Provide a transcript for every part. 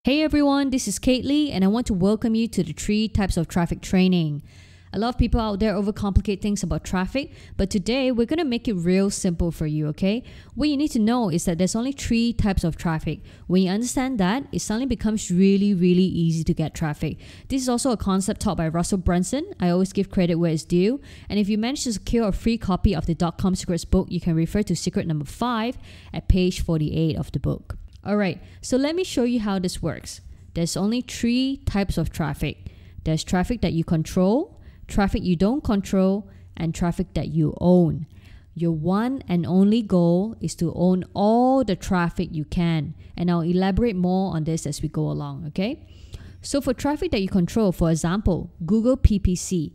Hey everyone, this is Kate Lee and I want to welcome you to the 3 types of traffic training. A lot of people out there overcomplicate things about traffic, but today we're going to make it real simple for you, okay? What you need to know is that there's only 3 types of traffic. When you understand that, it suddenly becomes really easy to get traffic. This is also a concept taught by Russell Brunson. I always give credit where it's due. And if you manage to secure a free copy of the .com Secrets book, you can refer to secret number 5 at page 48 of the book. Alright, so let me show you how this works. There's only 3 types of traffic. There's traffic that you control, traffic you don't control, and traffic that you own. Your one and only goal is to own all the traffic you can, and I'll elaborate more on this as we go along, okay? So for traffic that you control, for example, Google PPC.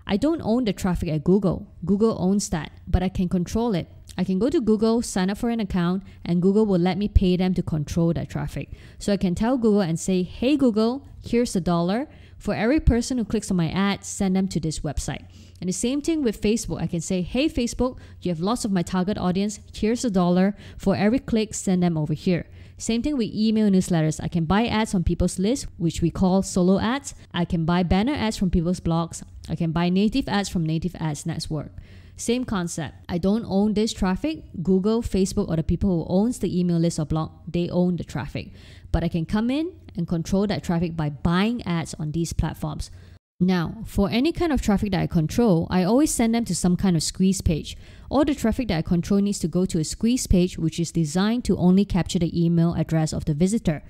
I don't own the traffic at Google. Google owns that, but I can control it. I can go to Google, sign up for an account, and Google will let me pay them to control that traffic. So I can tell Google and say, hey Google, here's $1. For every person who clicks on my ad, send them to this website. And the same thing with Facebook. I can say, hey Facebook, you have lots of my target audience, here's $1. For every click, send them over here. Same thing with email newsletters. I can buy ads on people's lists, which we call solo ads. I can buy banner ads from people's blogs. I can buy native ads from Native Ads Network. Same concept. I don't own this traffic. Google, Facebook, or the people who owns the email list or blog, they own the traffic. But I can come in and control that traffic by buying ads on these platforms. Now, for any kind of traffic that I control, I always send them to some kind of squeeze page. All the traffic that I control needs to go to a squeeze page, which is designed to only capture the email address of the visitor.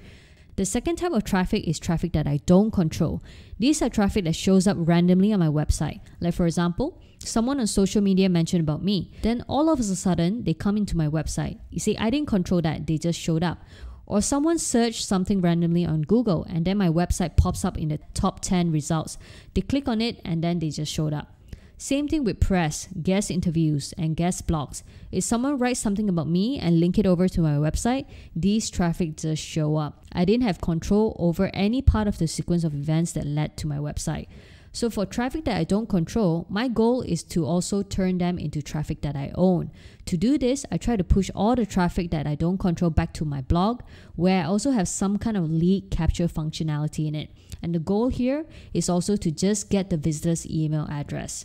The second type of traffic is traffic that I don't control. These are traffic that shows up randomly on my website. Like for example, someone on social media mentioned about me. Then all of a sudden, they come into my website. You see, I didn't control that, they just showed up. Or someone searched something randomly on Google and then my website pops up in the top 10 results. They click on it and then they just showed up. Same thing with press, guest interviews, and guest blogs. If someone writes something about me and link it over to my website, these traffic just show up. I didn't have control over any part of the sequence of events that led to my website. So for traffic that I don't control, my goal is to also turn them into traffic that I own. To do this, I try to push all the traffic that I don't control back to my blog, where I also have some kind of lead capture functionality in it. And the goal here is also to just get the visitor's email address.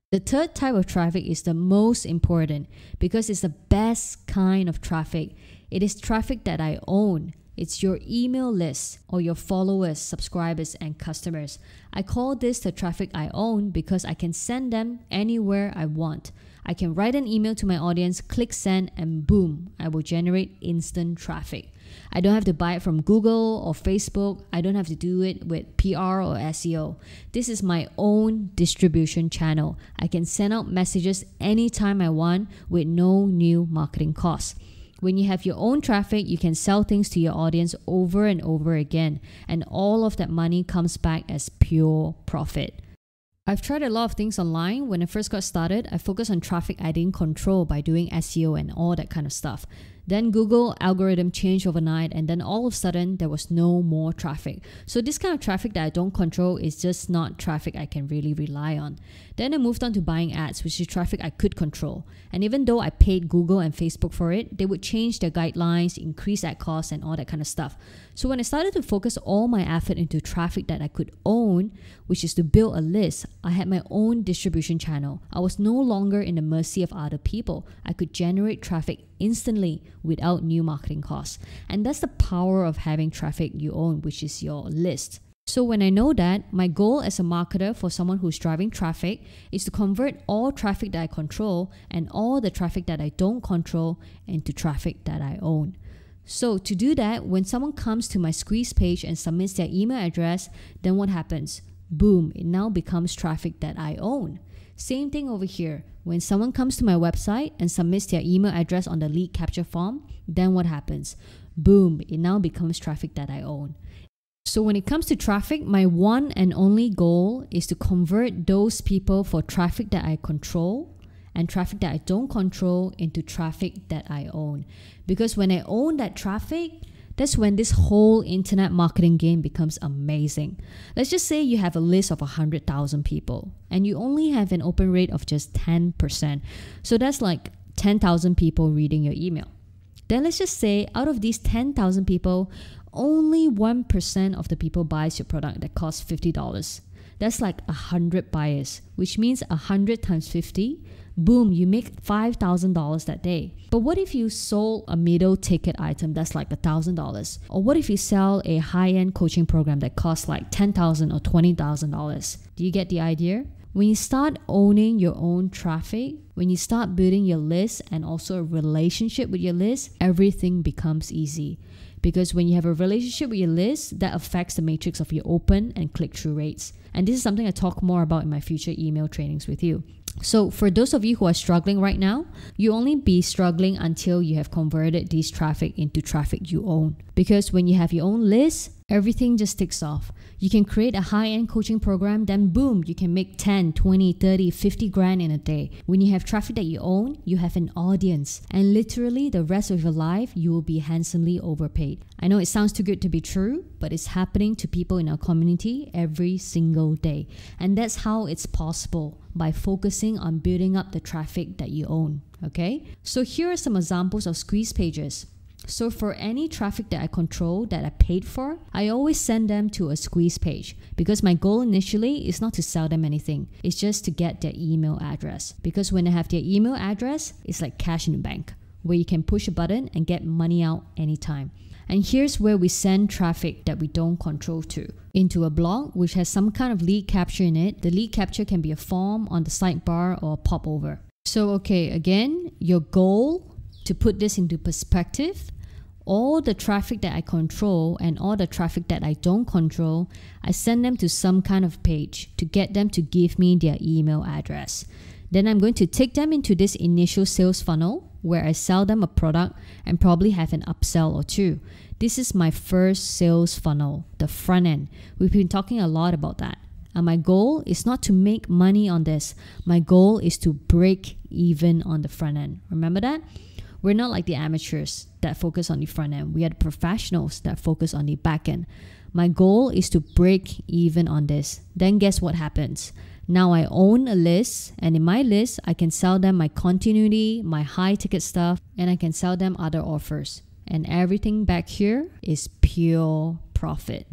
The third type of traffic is the most important because it's the best kind of traffic. It is traffic that I own. It's your email list or your followers, subscribers, and customers. I call this the traffic I own because I can send them anywhere I want. I can write an email to my audience, click send, and boom, I will generate instant traffic. I don't have to buy it from Google or Facebook. I don't have to do it with PR or SEO. This is my own distribution channel. I can send out messages anytime I want with no new marketing costs. When you have your own traffic, you can sell things to your audience over and over again, and all of that money comes back as pure profit. I've tried a lot of things online. When I first got started, I focused on traffic I didn't control by doing SEO and all that kind of stuff. Then Google algorithm changed overnight and then all of a sudden there was no more traffic. So this kind of traffic that I don't control is just not traffic I can really rely on. Then I moved on to buying ads, which is traffic I could control. And even though I paid Google and Facebook for it, they would change their guidelines, increase ad costs and all that kind of stuff. So when I started to focus all my effort into traffic that I could own, which is to build a list, I had my own distribution channel. I was no longer in the mercy of other people. I could generate traffic instantly without new marketing costs. And that's the power of having traffic you own, which is your list. So when I know that, my goal as a marketer for someone who's driving traffic is to convert all traffic that I control and all the traffic that I don't control into traffic that I own. So to do that, when someone comes to my squeeze page and submits their email address, then what happens? Boom, it now becomes traffic that I own. Same thing over here. When someone comes to my website and submits their email address on the lead capture form, then what happens? Boom, it now becomes traffic that I own. So when it comes to traffic, my one and only goal is to convert those people for traffic that I control and traffic that I don't control into traffic that I own. Because when I own that traffic, that's when this whole internet marketing game becomes amazing. Let's just say you have a list of 100,000 people and you only have an open rate of just 10%. So that's like 10,000 people reading your email. Then let's just say out of these 10,000 people, only 1% of the people buys your product that costs $50. That's like 100 buyers, which means 100 times 50. Boom, you make $5,000 that day. But what if you sold a middle ticket item that's like $1,000? Or what if you sell a high-end coaching program that costs like $10,000 or $20,000? Do you get the idea? When you start owning your own traffic, when you start building your list and also a relationship with your list, everything becomes easy. Because when you have a relationship with your list, that affects the matrix of your open and click-through rates. And this is something I talk more about in my future email trainings with you. So for those of you who are struggling right now, you only be struggling until you have converted this traffic into traffic you own. Because when you have your own list, everything just ticks off. You can create a high-end coaching program, then boom, you can make 10, 20, 30, 50 grand in a day. When you have traffic that you own, you have an audience. And literally the rest of your life, you will be handsomely overpaid. I know it sounds too good to be true, but it's happening to people in our community every single day. And that's how it's possible, by focusing on building up the traffic that you own. Okay? So here are some examples of squeeze pages. So for any traffic that I control, that I paid for, I always send them to a squeeze page because my goal initially is not to sell them anything. It's just to get their email address. Because when I have their email address, it's like cash in the bank, where you can push a button and get money out anytime. And here's where we send traffic that we don't control to, into a blog which has some kind of lead capture in it. The lead capture can be a form on the sidebar or a popover. So okay, again, your goal, to put this into perspective, all the traffic that I control and all the traffic that I don't control, I send them to some kind of page to get them to give me their email address. Then I'm going to take them into this initial sales funnel where I sell them a product and probably have an upsell or two. This is my first sales funnel, the front end. We've been talking a lot about that. And my goal is not to make money on this. My goal is to break even on the front end. Remember that? We're not like the amateurs that focus on the front end. We are the professionals that focus on the back end. My goal is to break even on this. Then guess what happens? Now I own a list, and in my list, I can sell them my continuity, my high ticket stuff, and I can sell them other offers. And everything back here is pure profit.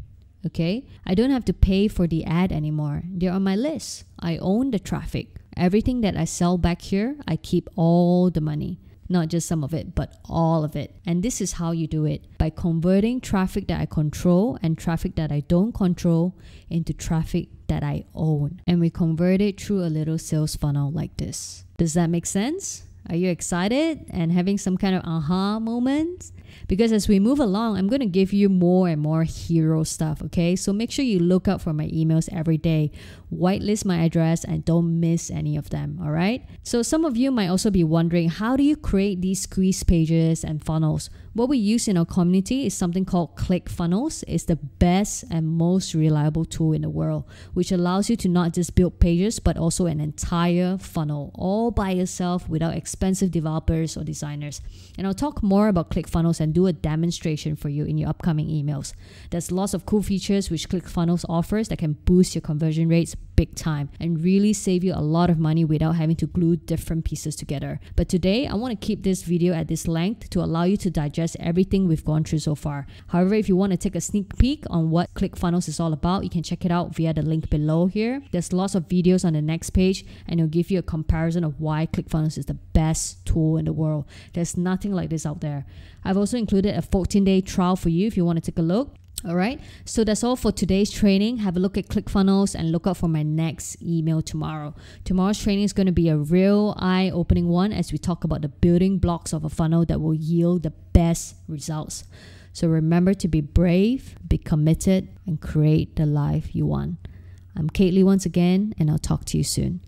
Okay? I don't have to pay for the ad anymore. They're on my list. I own the traffic. Everything that I sell back here, I keep all the money. Not just some of it, but all of it. And this is how you do it. By converting traffic that I control and traffic that I don't control into traffic that I own. And we convert it through a little sales funnel like this. Does that make sense? Are you excited and having some kind of aha moment? Because as we move along, I'm going to give you more and more hero stuff, okay? So make sure you look out for my emails every day. Whitelist my address and don't miss any of them, all right? So some of you might also be wondering, how do you create these squeeze pages and funnels? What we use in our community is something called ClickFunnels. It's the best and most reliable tool in the world, which allows you to not just build pages, but also an entire funnel, all by yourself without expensive developers or designers. And I'll talk more about ClickFunnels and do a demonstration for you in your upcoming emails. There's lots of cool features which ClickFunnels offers that can boost your conversion rates big time and really save you a lot of money without having to glue different pieces together. But today, I want to keep this video at this length to allow you to digest everything we've gone through so far. However, if you want to take a sneak peek on what ClickFunnels is all about, you can check it out via the link below here. There's lots of videos on the next page and it'll give you a comparison of why ClickFunnels is the best tool in the world. There's nothing like this out there. I've also included a 14-day trial for you if you want to take a look. Alright, so that's all for today's training. Have a look at ClickFunnels and look out for my next email tomorrow. Tomorrow's training is going to be a real eye-opening one as we talk about the building blocks of a funnel that will yield the best results. So remember to be brave, be committed, and create the life you want. I'm Kate Lee once again, and I'll talk to you soon.